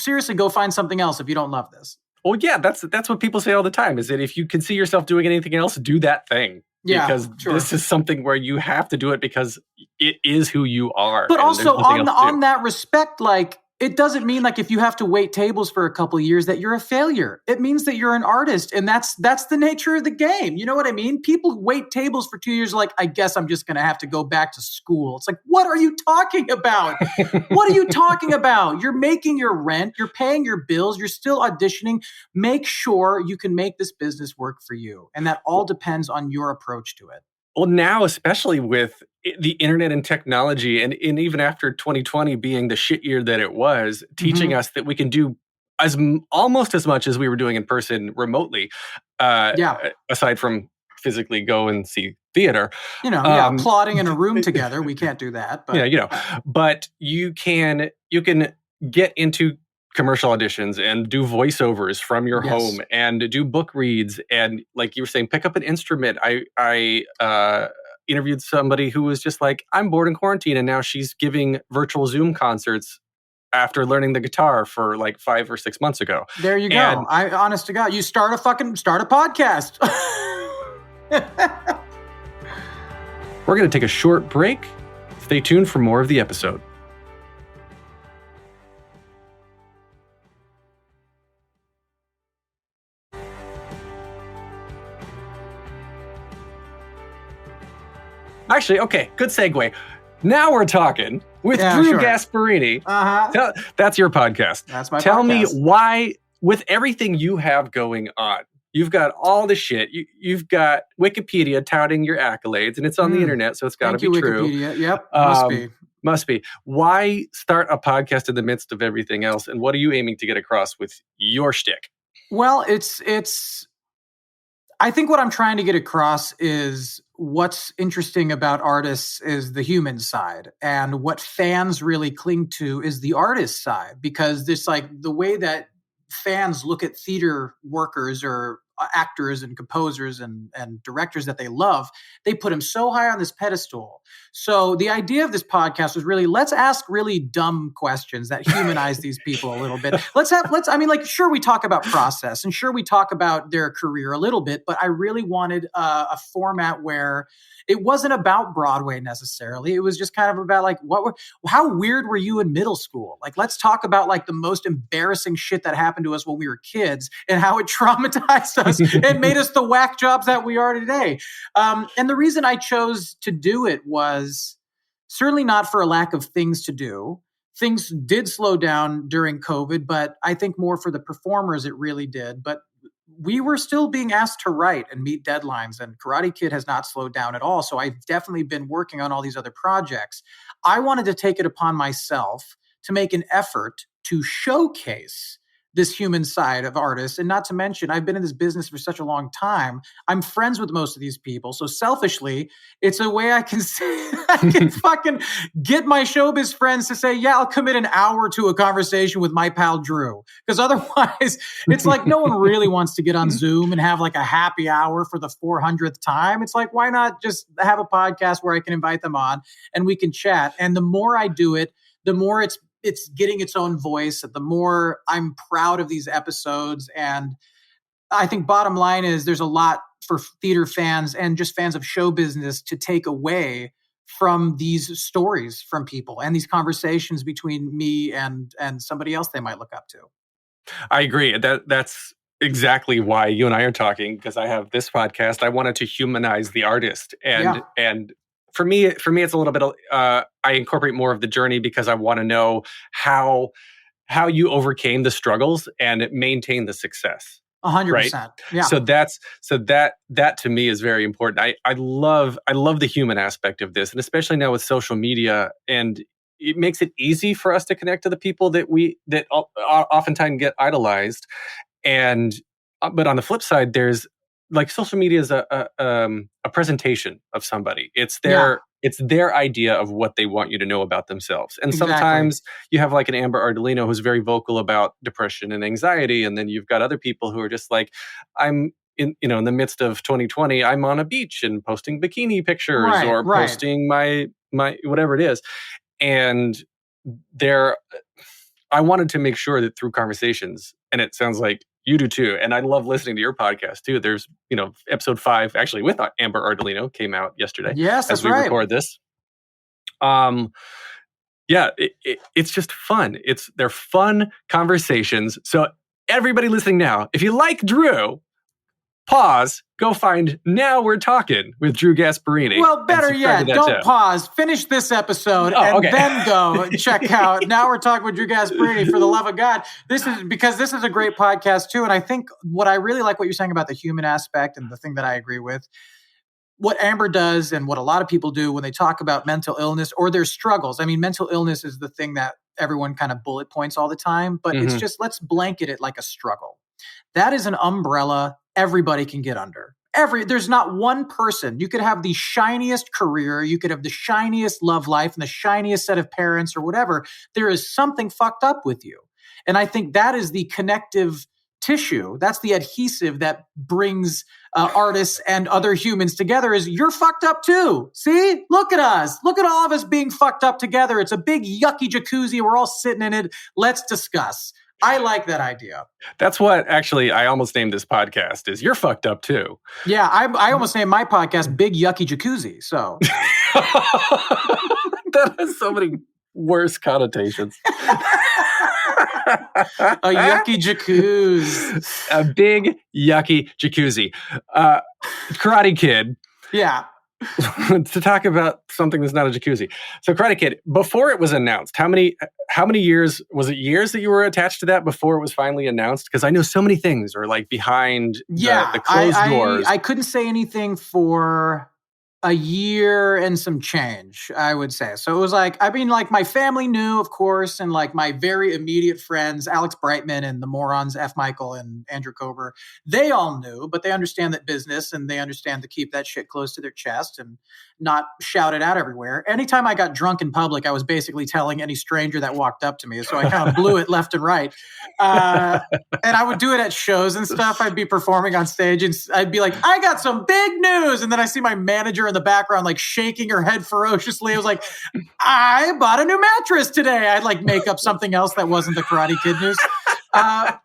find something else if you don't love this.
Well, yeah, that's what people say all the time, is that if you can see yourself doing anything else, do that thing. Yeah, because this is something where you have to do it because it is who you are.
But also on that respect, like, it doesn't mean like if you have to wait tables for a couple of years that you're a failure. It means that you're an artist, and that's the nature of the game. You know what I mean? People wait tables for 2 years like, I guess I'm just going to have to go back to school. It's like, what are you talking about? What are you talking about? You're making your rent. You're paying your bills. You're still auditioning. Make sure you can make this business work for you. And that all depends on your approach to it.
Well, now, especially with the internet and technology, and even after 2020 being the shit year that it was, teaching us that we can do almost as much as we were doing in person remotely, aside from physically go and see theater.
You know, plotting in a room together. We can't do that. But.
Yeah, you know, but you can get into commercial auditions and do voiceovers from your home and do book reads. And like you were saying, pick up an instrument. I interviewed somebody who was just like, I'm bored in quarantine, and now she's giving virtual Zoom concerts after learning the guitar for like 5 or 6 months ago.
There you go. Honest to God, you start a podcast.
We're going to take a short break. Stay tuned for more of the episode. Actually, okay, good segue. Now we're talking with Drew Gasparini. That's your podcast.
That's my podcast.
Tell me why, with everything you have going on, you've got all the shit. You've got Wikipedia touting your accolades, and it's on the internet, so it's got to be true.
Wikipedia. Yep,
must be. Why start a podcast in the midst of everything else, and what are you aiming to get across with your shtick?
Well, I think what I'm trying to get across is what's interesting about artists is the human side, and what fans really cling to is the artist side, because there's like the way that fans look at theater workers or actors and composers and directors that they love, they put them so high on this pedestal. So the idea of this podcast was really, let's ask really dumb questions that humanize these people a little bit. Sure, we talk about process, and sure, we talk about their career a little bit, but I really wanted a format where it wasn't about Broadway necessarily. It was just kind of about like, how weird were you in middle school? Like, let's talk about like the most embarrassing shit that happened to us when we were kids and how it traumatized us and made us the whack jobs that we are today. And the reason I chose to do it was certainly not for a lack of things to do. Things did slow down during COVID, but I think more for the performers, it really did. But we were still being asked to write and meet deadlines, and Karate Kid has not slowed down at all. So I've definitely been working on all these other projects. I wanted to take it upon myself to make an effort to showcase this human side of artists. And not to mention, I've been in this business for such a long time. I'm friends with most of these people. So selfishly, it's a way I can fucking get my showbiz friends to say, yeah, I'll commit an hour to a conversation with my pal Drew. Because otherwise, it's like no one really wants to get on Zoom and have like a happy hour for the 400th time. It's like, why not just have a podcast where I can invite them on and we can chat? And the more I do it, the more it's getting its own voice, the more I'm proud of these episodes. And I think bottom line is there's a lot for theater fans and just fans of show business to take away from these stories from people and these conversations between me and somebody else they might look up to.
I agree. That's exactly why you and I are talking, because I have this podcast. I wanted to humanize the artist. And for me, it's a little bit, I incorporate more of the journey because I want to know how you overcame the struggles and maintain the success.
100%.
Right?
Yeah.
So that to me is very important. I love the human aspect of this, and especially now with social media, and it makes it easy for us to connect to the people that oftentimes get idolized. But on the flip side, there's like social media is a presentation of somebody. It's their idea of what they want you to know about themselves. And sometimes you have like an Amber Ardolino who's very vocal about depression and anxiety, and then you've got other people who are just like, I'm in the midst of 2020, I'm on a beach and posting bikini pictures posting my whatever it is. And I wanted to make sure that through conversations, and it sounds like you do too, and I love listening to your podcast too. There's, episode 5 actually with Amber Ardolino came out yesterday.
Yes, that's
as we record this. It's just fun. They're fun conversations. So everybody listening now, if you like Drew, pause, go find Now We're Talking with Drew Gasparini.
Well, better yet, don't pause. Finish this episode then go check out Now We're Talking with Drew Gasparini, for the love of God. This is a great podcast too. And I think what I really like what you're saying about the human aspect, and the thing that I agree with, what Amber does and what a lot of people do when they talk about mental illness or their struggles. I mean, mental illness is the thing that everyone kind of bullet points all the time, but it's just, let's blanket it like a struggle. That is an umbrella everybody can get under. There's not one person. You could have the shiniest career, you could have the shiniest love life and the shiniest set of parents or whatever. There is something fucked up with you. And I think that is the connective tissue. That's the adhesive that brings artists and other humans together, is you're fucked up too. See, look at us. Look at all of us being fucked up together. It's a big yucky jacuzzi. We're all sitting in it. Let's discuss. I like that idea.
That's what actually I almost named this podcast, is You're Fucked Up Too.
Yeah, I almost named my podcast Big Yucky Jacuzzi. So
that has so many worse connotations.
A yucky jacuzzi.
A big yucky jacuzzi. Karate Kid.
Yeah.
To talk about something that's not a jacuzzi. So Karate Kid, before it was announced, how many years, was it years that you were attached to that before it was finally announced? Because I know so many things are like behind the closed doors.
I couldn't say anything for a year and some change, I would say. So it was like, my family knew, of course, and like my very immediate friends, Alex Brightman and the morons, F. Michael and Andrew Kober, they all knew, but they understand that business and they understand to keep that shit close to their chest and not shout it out everywhere. Anytime I got drunk in public, I was basically telling any stranger that walked up to me. So I kind of blew it left and right. And I would do it at shows and stuff. I'd be performing on stage and I'd be like, I got some big news. And then I see my manager in the background, like shaking her head ferociously. I was like, I bought a new mattress today. I'd like make up something else that wasn't the Karate Kid news. But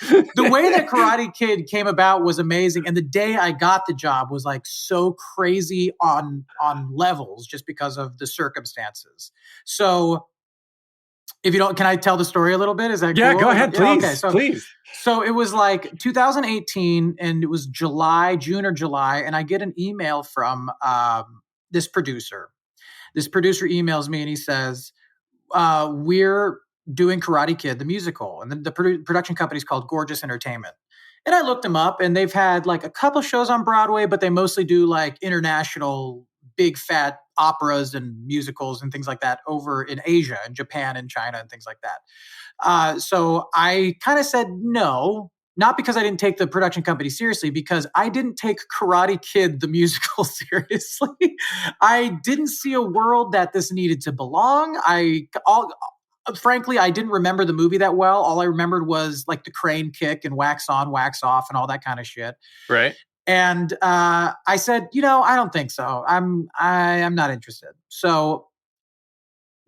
the way that Karate Kid came about was amazing. And the day I got the job was like so crazy on levels just because of the circumstances. So if you don't, can I tell the story a little bit? Is that cool?
Yeah, go ahead, please.
Okay,
please.
So it was like 2018 and it was June or July. And I get an email from this producer. This producer emails me and he says, we're doing Karate Kid, the musical. And the production company is called Gorgeous Entertainment. And I looked them up and they've had like a couple shows on Broadway, but they mostly do like international, big, fat operas and musicals and things like that over in Asia and Japan and China and things like that. So I kind of said no, not because I didn't take the production company seriously, because I didn't take Karate Kid the musical seriously. I didn't see a world that this needed to belong. Frankly, I didn't remember the movie that well. All I remembered was like the crane kick and wax on, wax off and all that kind of shit.
Right.
And I said, I don't think so. I'm not interested. So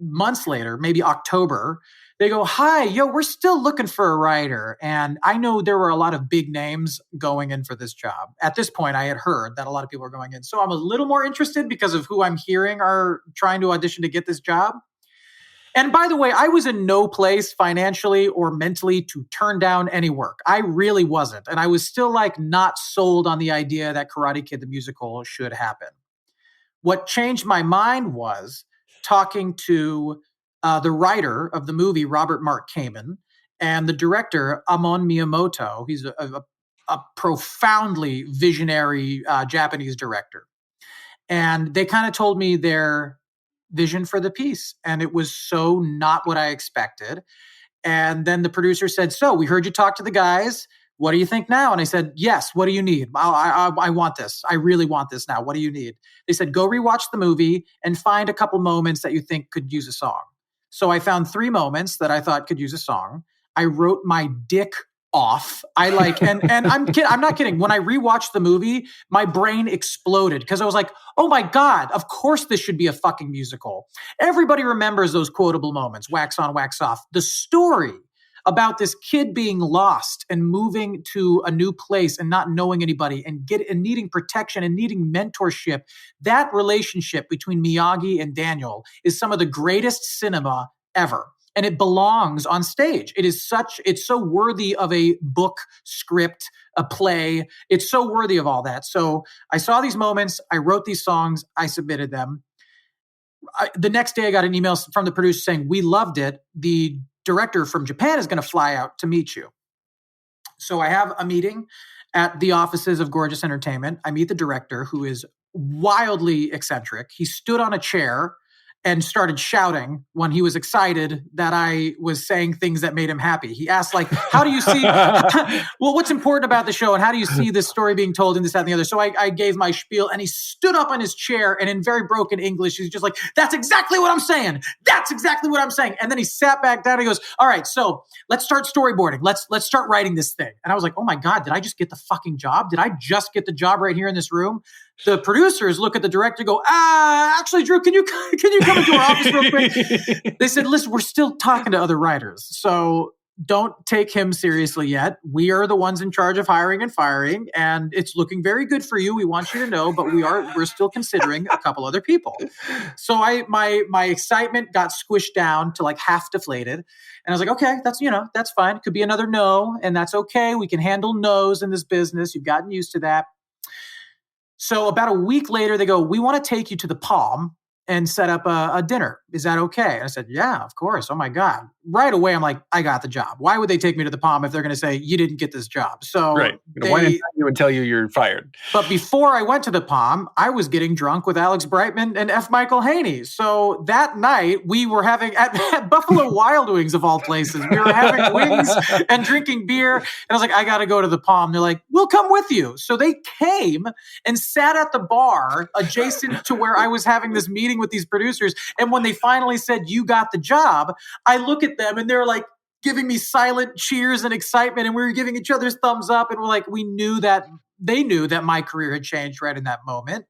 months later, maybe October, they go, hi, we're still looking for a writer. And I know there were a lot of big names going in for this job. At this point, I had heard that a lot of people were going in. So I'm a little more interested because of who I'm hearing are trying to audition to get this job. And by the way, I was in no place financially or mentally to turn down any work. I really wasn't. And I was still not sold on the idea that Karate Kid the musical should happen. What changed my mind was talking to the writer of the movie, Robert Mark Kamen, and the director, Amon Miyamoto. He's a profoundly visionary Japanese director. And they kind of told me their vision for the piece. And it was so not what I expected. And then the producer said, so we heard you talk to the guys. What do you think now? And I said, yes, what do you need? I want this. I really want this now. What do you need? They said, go rewatch the movie and find a couple moments that you think could use a song. So I found 3 moments that I thought could use a song. I wrote my dick off. And I'm not kidding. When I rewatched the movie, my brain exploded because I was like, oh my God, of course this should be a fucking musical. Everybody remembers those quotable moments, wax on, wax off. The story about this kid being lost and moving to a new place and not knowing anybody and needing protection and needing mentorship. That relationship between Miyagi and Daniel is some of the greatest cinema ever. And it belongs on stage. It's so worthy of a book, script, a play. It's so worthy of all that. So I saw these moments. I wrote these songs. I submitted them. The next day I got an email from the producer saying, we loved it. The director from Japan is going to fly out to meet you. So I have a meeting at the offices of Gorgeous Entertainment. I meet the director, who is wildly eccentric. He stood on a chair and started shouting when he was excited that I was saying things that made him happy. He asked, how do you see, well, what's important about the show and how do you see this story being told and this, that, and the other? So I gave my spiel and he stood up on his chair and in very broken English, he's just like, that's exactly what I'm saying. That's exactly what I'm saying. And then he sat back down and he goes, all right, so let's start storyboarding. Let's start writing this thing. And I was like, oh my God, did I just get the fucking job? Did I just get the job right here in this room? The producers look at the director and go, actually, Drew, can you come into our office real quick? They said, listen, we're still talking to other writers. So don't take him seriously yet. We are the ones in charge of hiring and firing, and it's looking very good for you. We want you to know, but we're still considering a couple other people. So my excitement got squished down to half deflated. And I was like, okay, that's fine. Could be another no, and that's okay. We can handle no's in this business. You've gotten used to that. So about a week later, they go, we want to take you to the Palm and set up a dinner. Is that okay? And I said, yeah, of course. Oh my God. Right away, I'm like, I got the job. Why would they take me to the Palm if they're going to say, you didn't get this job? So
right. Why didn't you and tell you you're fired?
But before I went to the Palm, I was getting drunk with Alex Brightman and F. Michael Haney. So that night we were having at Buffalo Wild Wings of all places, we were having wings and drinking beer. And I was like, I got to go to the Palm. They're like, we'll come with you. So they came and sat at the bar adjacent to where I was having this meeting with these producers. And when they finally said, you got the job, I look at them and they're like giving me silent cheers and excitement. And we were giving each other's thumbs up. And we're like, they knew that my career had changed right in that moment.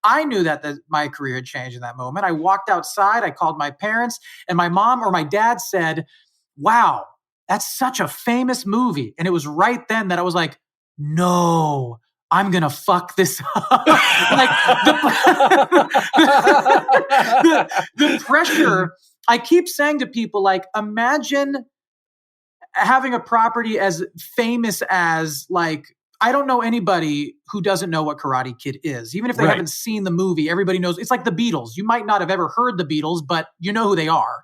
I knew that my career had changed in that moment. I walked outside, I called my parents, and my mom or my dad said, wow, that's such a famous movie. And it was right then that I was like, no, I'm going to fuck this up. The pressure, I keep saying to people, imagine having a property as famous as, I don't know anybody who doesn't know what Karate Kid is. Even if they haven't seen the movie, everybody knows. It's like the Beatles. You might not have ever heard the Beatles, but you know who they are.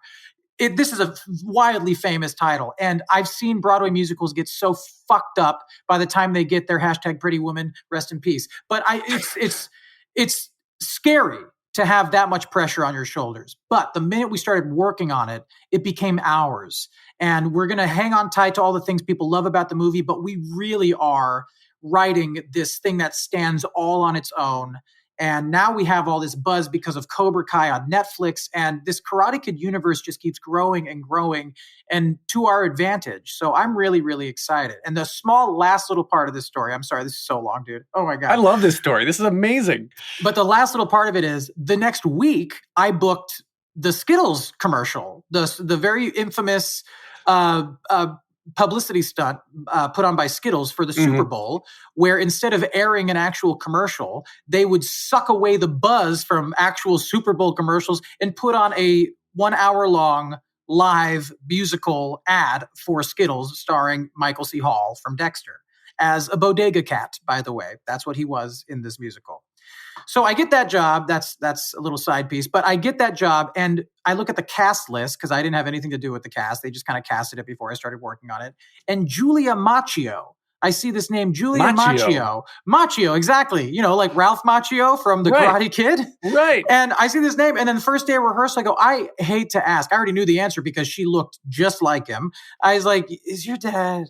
This is a wildly famous title. And I've seen Broadway musicals get so fucked up by the time they get their #pretty woman, rest in peace. But it's scary to have that much pressure on your shoulders. But the minute we started working on it, it became ours. And we're going to hang on tight to all the things people love about the movie, but we really are writing this thing that stands all on its own. And now we have all this buzz because of Cobra Kai on Netflix, and this Karate Kid universe just keeps growing and growing, and to our advantage. So I'm really, really excited. And the small last little part of this story, I'm sorry, this is so long, dude. Oh my God.
I love this story. This is amazing.
But the last little part of it is the next week I booked the Skittles commercial, the very infamous publicity stunt put on by Skittles for the Super Bowl, where instead of airing an actual commercial, they would suck away the buzz from actual Super Bowl commercials and put on a 1 hour long live musical ad for Skittles starring Michael C. Hall from Dexter as a bodega cat, by the way. That's what he was in this musical. So I get that job. That's a little side piece, but I get that job and I look at the cast list because I didn't have anything to do with the cast. They just kind of casted it before I started working on it. And Julia Macchio, I see this name, Julia Macchio. Macchio, exactly. You know, like Ralph Macchio from The Karate Kid.
Right.
And I see this name, and then the first day of rehearsal, I go, I hate to ask. I already knew the answer because she looked just like him. I was like, is your dad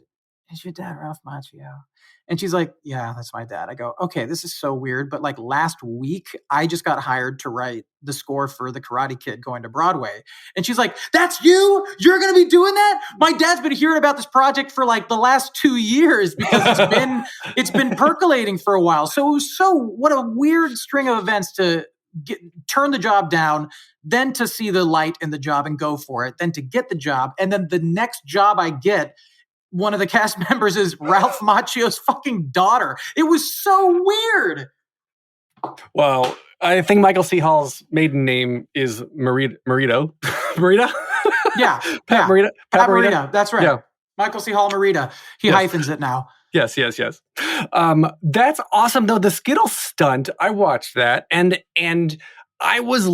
Ralph Macchio? And she's like, yeah, that's my dad. I go, okay, this is so weird. But like last week, I just got hired to write the score for The Karate Kid going to Broadway. And she's like, that's you? You're going to be doing that? My dad's been hearing about this project for like the last 2 years because it's been percolating for a while. So it was what a weird string of events to turn the job down, then to see the light in the job and go for it, then to get the job. And then the next job I get, one of the cast members is Ralph Macchio's fucking daughter. It was so weird.
Well, I think Michael C. Hall's maiden name is Marita. Marita?
Yeah.
Pat Morita.
Pat Morita. That's right.
Yeah.
Michael C. Hall Morita. He hyphens it now.
Yes. That's awesome, though. The Skittles stunt, I watched that, and I was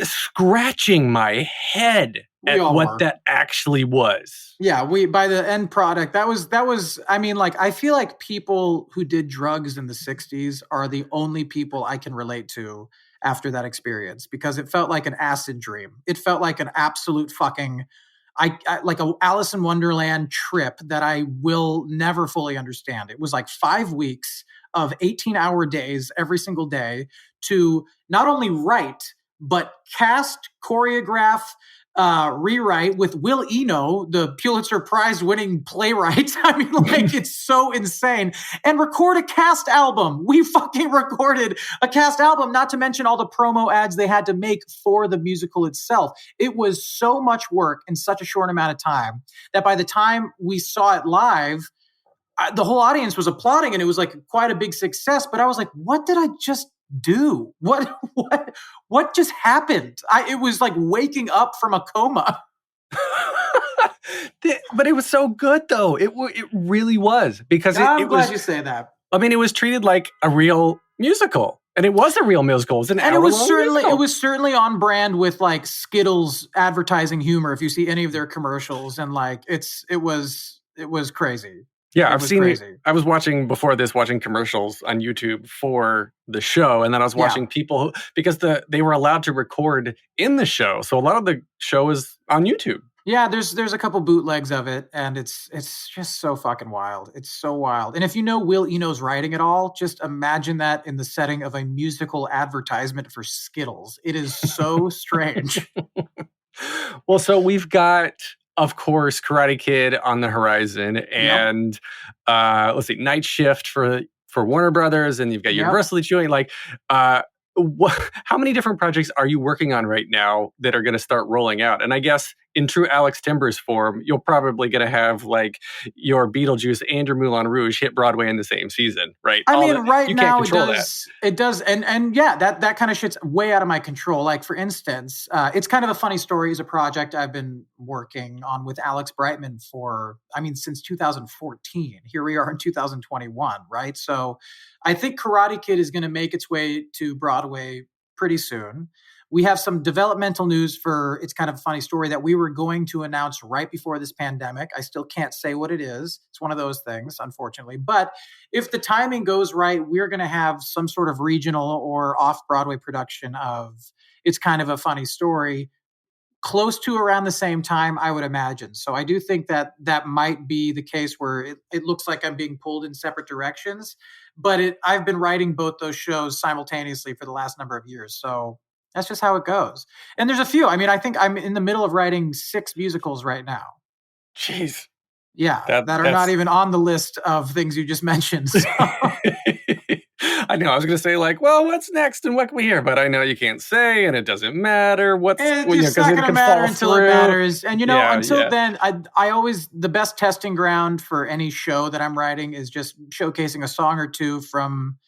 scratching my head at what that actually was.
Yeah, by the end product, that was, I mean, like, I feel like people who did drugs in the 60s are the only people I can relate to after that experience, because it felt like an acid dream. It felt like an absolute fucking, like a Alice in Wonderland trip that I will never fully understand. It was like 5 weeks of 18-hour days every single day to not only write, but cast, choreograph, rewrite with Will Eno, the Pulitzer Prize winning playwright. I mean, like, it's so insane. And record a cast album. We fucking recorded a cast album, not to mention all the promo ads they had to make for the musical itself. It was so much work in such a short amount of time that by the time we saw it live, the whole audience was applauding and it was like quite a big success. But I was like, what did I just do? What just happened? It was like waking up from a coma.
But it was so good, though. It really was, because
I'm glad you say that.
I mean, it was treated like a real musical, and it was a real musical. It was it
was certainly on brand with like Skittles advertising humor. If you see any of their commercials, and like it was crazy.
Yeah, I was watching commercials on YouTube for the show, and then I was watching people because they were allowed to record in the show. So a lot of the show is on YouTube.
Yeah, there's a couple bootlegs of it, and it's just so fucking wild. It's so wild. And if you know Will Eno's writing at all, just imagine that in the setting of a musical advertisement for Skittles. It is so strange.
Well, so we've got, of course, Karate Kid on the horizon, and let's see, Night Shift for Warner Brothers, and you've got Universal doing like. How many different projects are you working on right now that are going to start rolling out? And I guess in true Alex Timbers form, you're probably going to have like your Beetlejuice and your Moulin Rouge hit Broadway in the same season, right?
I mean, right now it does. And yeah, that kind of shit's way out of my control. Like, for instance, it's kind of a funny story. It's a project I've been working on with Alex Brightman since 2014. Here we are in 2021, right? So I think Karate Kid is going to make its way to Broadway pretty soon. we have some developmental news for It's Kind of a Funny Story that we were going to announce right before this pandemic. I still can't say what it is. It's one of those things, unfortunately. But if the timing goes right, we're going to have some sort of regional or off-Broadway production of It's Kind of a Funny Story close to around the same time, I would imagine. So I do think that that might be the case where it looks like I'm being pulled in separate directions. But I've been writing both those shows simultaneously for the last number of years. So that's just how it goes. And there's a few. I mean, I think I'm in the middle of writing 6 musicals right now.
Jeez.
Yeah, that are not even on the list of things you just mentioned. So.
I know. I was going to say, like, well, what's next and what can we hear? But I know you can't say, and it doesn't matter.
It's not going to matter until it matters. And, until then, I always, the best testing ground for any show that I'm writing is just showcasing a song or two from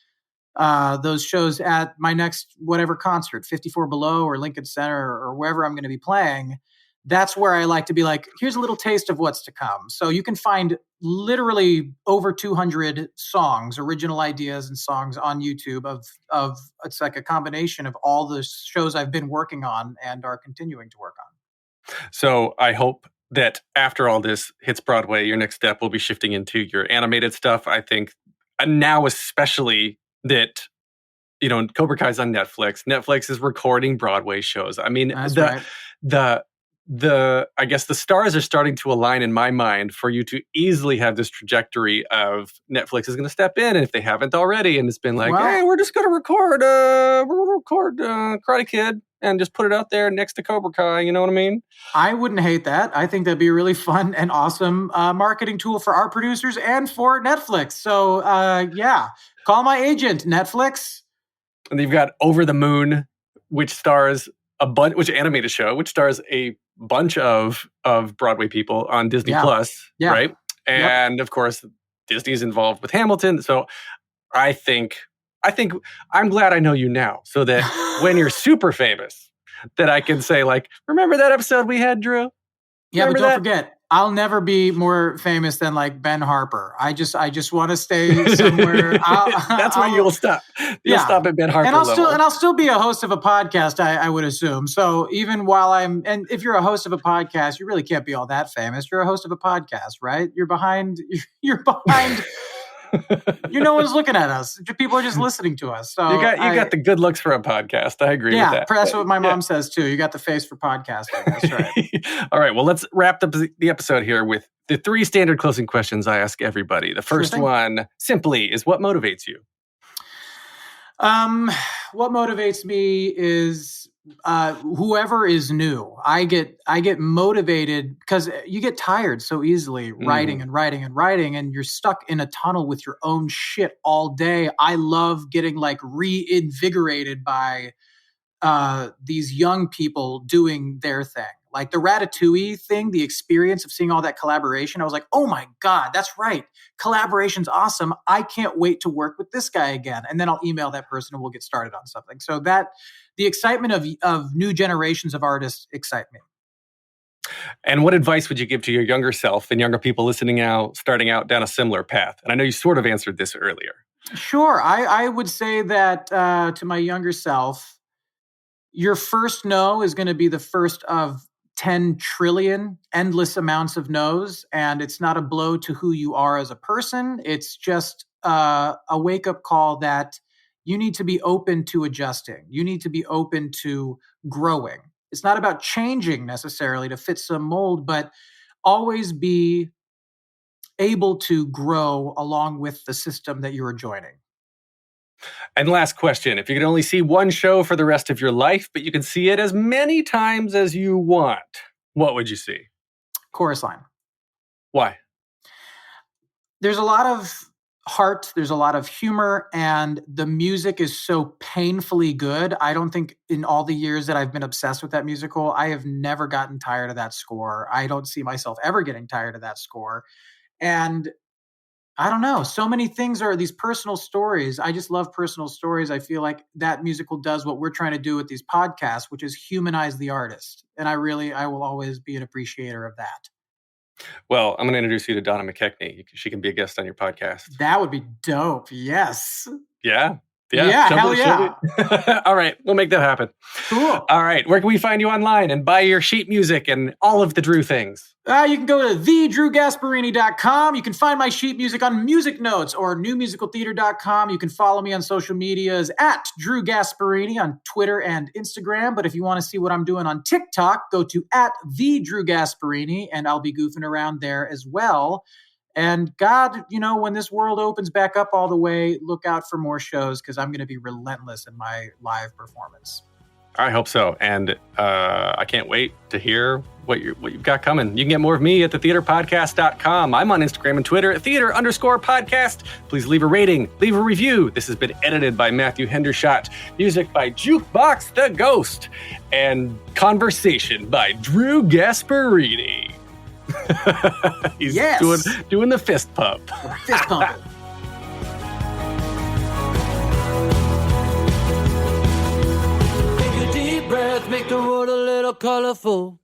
those shows at my next whatever concert, 54 Below or Lincoln Center or wherever I'm going to be playing. That's where I like to be like, here's a little taste of what's to come. So you can find literally over 200 songs, original ideas and songs on YouTube of it's like a combination of all the shows I've been working on and are continuing to work on.
So I hope that after all this hits Broadway, your next step will be shifting into your animated stuff. I think now especially that, Cobra Kai's on Netflix. Netflix is recording Broadway shows. I mean, I guess the stars are starting to align in my mind for you to easily have this trajectory of Netflix is going to step in, and if they haven't already, and it's been like, hey, we're just going to record Karate Kid and just put it out there next to Cobra Kai. You know what I mean?
I wouldn't hate that. I think that'd be a really fun and awesome marketing tool for our producers and for Netflix. So call my agent, Netflix.
And you've got Over the Moon, which stars which animated show, which stars a bunch of Broadway people on Disney Plus, right? And of course, Disney's involved with Hamilton. So I think I'm glad I know you now, so that when you're super famous, that I can say, like, remember that episode we had, Drew?
Yeah, but don't forget, I'll never be more famous than like Ben Harper. I just want to stay somewhere.
That's where you'll stop. You'll stop at Ben Harper level.
I'll still be a host of a podcast, I would assume. So even while and if you're a host of a podcast, you really can't be all that famous. You're a host of a podcast, right? You're behind. No one's looking at us. People are just listening to us. So
you got the good looks for a podcast. I agree with that.
That's what my mom says too. You got the face for podcasting. That's right.
All right. Well, let's wrap up the episode here with the 3 standard closing questions I ask everybody. The first one simply is, what motivates you?
What motivates me is whoever is new. I get motivated because you get tired so easily writing and writing and writing, and you're stuck in a tunnel with your own shit all day. I love getting like reinvigorated by these young people doing their thing. Like the Ratatouille thing, the experience of seeing all that collaboration, I was like, oh my God, that's right. Collaboration's awesome. I can't wait to work with this guy again. And then I'll email that person and we'll get started on something. So that the excitement of new generations of artists excite me.
And what advice would you give to your younger self and younger people starting out down a similar path? And I know you sort of answered this earlier.
Sure. I would say that to my younger self, your first no is going to be the first of 10 trillion endless amounts of no's. And it's not a blow to who you are as a person. It's just a wake-up call that you need to be open to adjusting. You need to be open to growing. It's not about changing necessarily to fit some mold, but always be able to grow along with the system that you're joining.
And last question, if you could only see one show for the rest of your life, but you can see it as many times as you want, what would you see?
Chorus Line.
Why?
There's a lot of heart, there's a lot of humor, and the music is so painfully good. I don't think in all the years that I've been obsessed with that musical, I have never gotten tired of that score. I don't see myself ever getting tired of that score. And I don't know. So many things are these personal stories. I just love personal stories. I feel like that musical does what we're trying to do with these podcasts, which is humanize the artist. And I will always be an appreciator of that.
Well, I'm going to introduce you to Donna McKechnie. She can be a guest on your podcast.
That would be dope. Yes.
Yeah.
Yeah,
shall
hell
we-
yeah.
shall we? All right, we'll make that happen.
Cool.
All right, where can we find you online and buy your sheet music and all of the Drew things?
You can go to thedrewgasparini.com. You can find my sheet music on Music Notes or newmusicaltheater.com. You can follow me on social medias at Drew Gasparini on Twitter and Instagram. But if you want to see what I'm doing on TikTok, go to at the Drew Gasparini, and I'll be goofing around there as well. And God, when this world opens back up all the way, look out for more shows because I'm going to be relentless in my live performance.
I hope so. And I can't wait to hear what you've got coming. You can get more of me at thetheaterpodcast.com. I'm on Instagram and Twitter at theater_podcast. Please leave a rating, leave a review. This has been edited by Matthew Hendershot. Music by Jukebox the Ghost. And conversation by Drew Gasparini. He's doing the fist pump.
Fist pump.
Take a deep breath, make the world a little colorful.